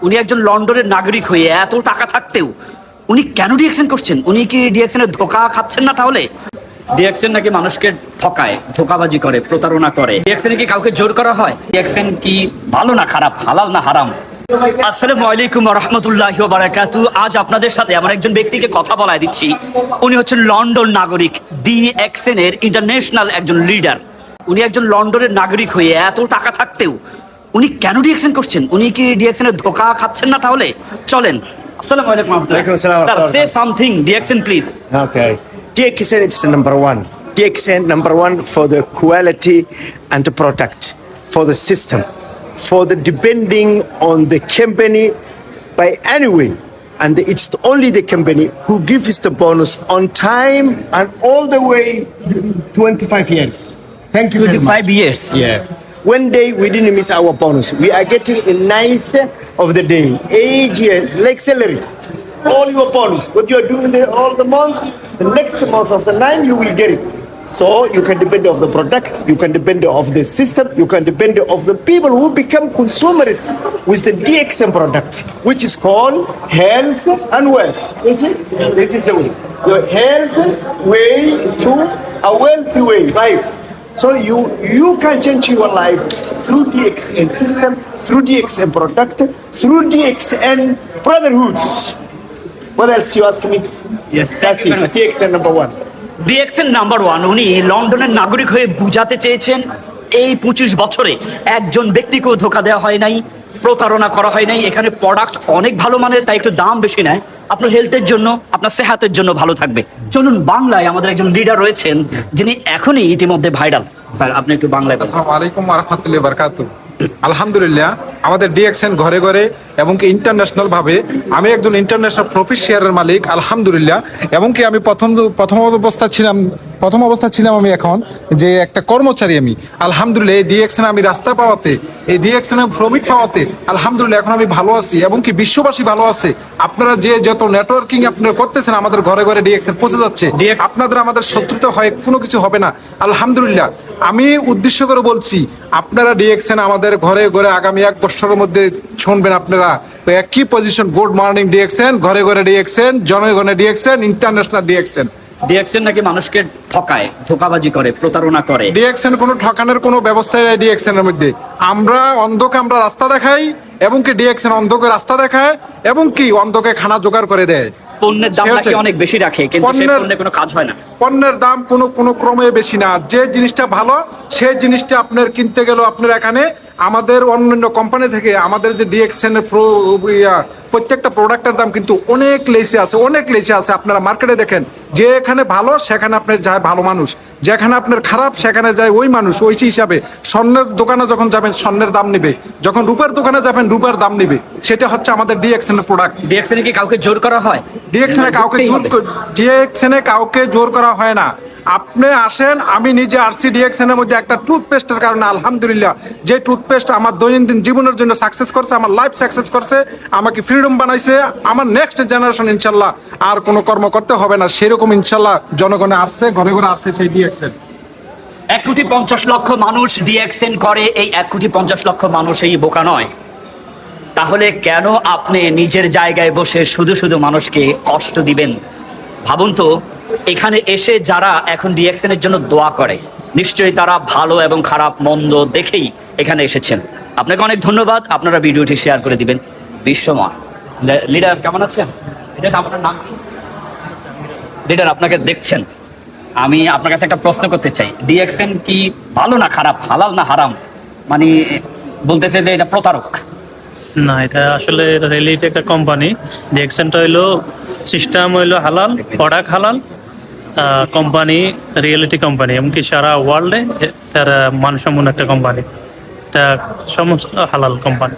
উনি একজন লন্ডনের নাগরিক হয়ে এত টাকা থাকতেও উনি কেন ডিএক্সএন করছেন? উনি কি ডিএক্সএনের ধোকা খাচ্ছেন না? তাহলে ডিএক্সএন নাকি মানুষকে ঠকায়, ধোকাবাজি করে, প্রতারণা করে। ডিএক্সএন কি কাউকে জোর করা হয়? ডিএক্সএন কি ভালো না খারাপ, হালাল না হারাম? আসসালামু আলাইকুম ওয়া রাহমাতুল্লাহি ওয়া বারাকাতুহু। আজ আপনাদের সাথে আমার একজন ব্যক্তিকে কথা বলায় দিচ্ছি। উনি হচ্ছেন লন্ডন নাগরিক, ডিএক্সএন এর ইন্টারন্যাশনাল একজন লিডার। উনি একজন লন্ডনের নাগরিক হয়ে এত টাকা থাকতেও উনি কেন ডিএক্সএন করছেন? উনি কি ডিএক্সএন এর ধোকা খাচ্ছেন না? তাহলে চলেন। আসসালামু আলাইকুম। ওয়ালাইকুম আসসালাম। Say something, DXN please. Okay. DXN is number one. DXN number one for the quality and the product, for the system, for the depending on the company by any way. And it's only the company who gives the bonus on time and all the way 25 years. Thank you very much. 25 years. Yeah. One day we didn't miss our bonus. We are getting a ninth of the day. Each year, like salary. All your bonus. What you are doing all the month, the next month of the nine, you will get it. So you can depend on the product, you can depend on the system, you can depend on the people who become consumers with the DXM product, which is called health and wealth. You see? This is the way. Your health way to a wealthy way, life. So you can change your life through DXN system, through DXN product, through DXN brotherhoods. What else you ask me? Yes, That's it. DXN number one. DXN number one. উনি লন্ডনের নাগরিক হয়ে বুঝাতে চেয়েছেন এই 25 বছরে একজন ব্যক্তিকেও ধোকা দেওয়া হয় নাই, প্রতারণা করা হয় নাই। এখানে প্রোডাক্ট অনেক ভালো মানের, তাই একটু দাম বেশি নেয়। আপনার হেলথের জন্য, আপনার সেহাতের জন্য ভালো থাকবে। চলুন, বাংলায় আমাদের একজন লিডার রয়েছেন যিনি এখনই ইতিমধ্যে ভাইরাল। স্যার, আপনি একটু বাংলায় বলুন। আসসালামু আলাইকুম ওয়া রাহমাতুল্লাহি ওয়া বারাকাতুহু। আলহামদুলিল্লাহ, আমাদের ডিএক্সএন ঘরে ঘরে এবং কি ইন্টারন্যাশনাল ভাবে আমি একজন ইন্টারন্যাশনাল প্রফিট শেয়ারের মালিক আলহামদুলিল্লাহ। এবং কি আমি প্রথম অবস্থা ছিলাম আমি এখন যে একটা কর্মচারী আমি আলহামদুলিল্লাহ। এই ডিএক্সএন আমি রাস্তা পাওয়াতে, এই ডিএক্সএন প্রফিট পাওয়াতে আলহামদুলিল্লাহ এখন আমি ভালো আছি এবং কি বিশ্ববাসী ভালো আছে। আপনারা যে যত নেটওয়ার্কিং আপনারা করতেছেন আমাদের ঘরে ঘরে ডিএক্সএন পৌঁছে যাচ্ছে। আপনাদের আমাদের শত্রুতা হয় কোনো কিছু হবে না আলহামদুলিল্লাহ। আমি উদ্দেশ্য করে বলছি, আপনারা ডিএক্সএন আমাদের ঘরে ঘরে আগামী 1 বছরের মধ্যে শুনবেন আপনারা একই পজিশন। গুড মর্নিং ডিএক্সএন, ঘরে ঘরে ডিএক্সএন, জনগণে ডিএক্সএন, ইন্টারন্যাশনাল ডিএক্সএন। ডিএক্সএন নাকি মানুষকে ঠকায়, ধোকাবাজি করে, প্রতারণা করে। ডিএক্সএন কোনো ঠকানোর কোনো ব্যবস্থা নেই ডিএক্সএন এর মধ্যে। আমরা অন্ধকে আমরা রাস্তা দেখাই এবং কি ডিএক্সএন অন্ধকে রাস্তা দেখায় এবং কি অন্ধকে খানা জোগাড় করে দেয়। পণ্যের দাম নাকি অনেক বেশি রাখে, কিন্তু সেই পণ্যে কোনো কাজ হয় না। পণ্যের দাম কোনো ক্রমে বেশি না। যে জিনিসটা ভালো সেই জিনিসটা আপনার কিনতে গেল আপনার এখানে আমাদের অন্যান্য কোম্পানি থেকে আমাদের যে ডিএক্সএন এর প্রত্যেকটা প্রোডাক্টের দাম কিন্তু অনেক লেসে আছে। আপনারা মার্কেটে দেখেন, যে এখানে ভালো সেখানে আপনার যায় ভালো মানুষ, যেখানে আপনার খারাপ সেখানে যায় ওই মানুষ। ওই হিসাবে স্বর্ণের দোকানে যখন যাবেন স্বর্ণের দাম নেবে, যখন রূপার দোকানে যাবেন রূপার দাম নেবে। সেটা হচ্ছে আমাদের ডিএক্সএন এর প্রোডাক্ট। ডিএক্সএন কি কাউকে জোর করা হয়? ডিএক্সএন কাউকে জোর করা হয় না। আপনি আসেন, আমি নিজে আসছি ডিএক্সএন এর মধ্যে একটা টুথপেস্টের কারণে আলহামদুলিল্লাহ। যে টুথপেস্ট আমার দৈনন্দিন জীবনের জন্য সাকসেস করছে, আমার লাইফ সাকসেস করছে, আমাকে ফ্রিডম বানাইছে। আমার নেক্সট জেনারেশন ইনশাল্লাহ আর কোনো কর্ম করতে হবে না, সেরকম ইনশাল্লাহ জনগণে আসছে, ঘরে ঘরে আসছে সেই ডিএক্সএন। 1,50,00,000 মানুষ ডিএক্সএন করে। এই 1,50,00,000 মানুষ এই বোকা নয়। তাহলে কেন আপনি নিজের জায়গায় বসে শুধু শুধু মানুষকে কষ্ট দিবেন? ভাবুন তো, এখানে এসে যারা এখন ডিএক্সএন এর জন্য দোয়া করে, নিশ্চয়ই তারা ভালো এবং খারাপ মন্দ দেখেই এখানে এসেছেন। আপনাকে অনেক ধন্যবাদ। আপনারা ভিডিওটি শেয়ার করে দিবেন। বিশ্বময় লিডার, কেমন আছেন? এটা আপনার নাম কি? লিডার, আপনাকে দেখছেন, আমি আপনার কাছে একটা প্রশ্ন করতে চাই। ডিএক্সএন কি ভালো না খারাপ, হালাল না হারাম? মানে বলতেছে যে এটা প্রতারক। না, এটা আসলে রিয়েলিটি একটা কোম্পানি। ডিএক্সএনটা হইলো সিস্টেম হইলো হালাল, প্রোডাক্ট হালাল, কোম্পানি রিয়েলিটি কোম্পানি, এমনকি সারা ওয়ার্ল্ডে তার মানসম্পন্ন একটা কোম্পানি। এটা সমস্ত হালাল কোম্পানি।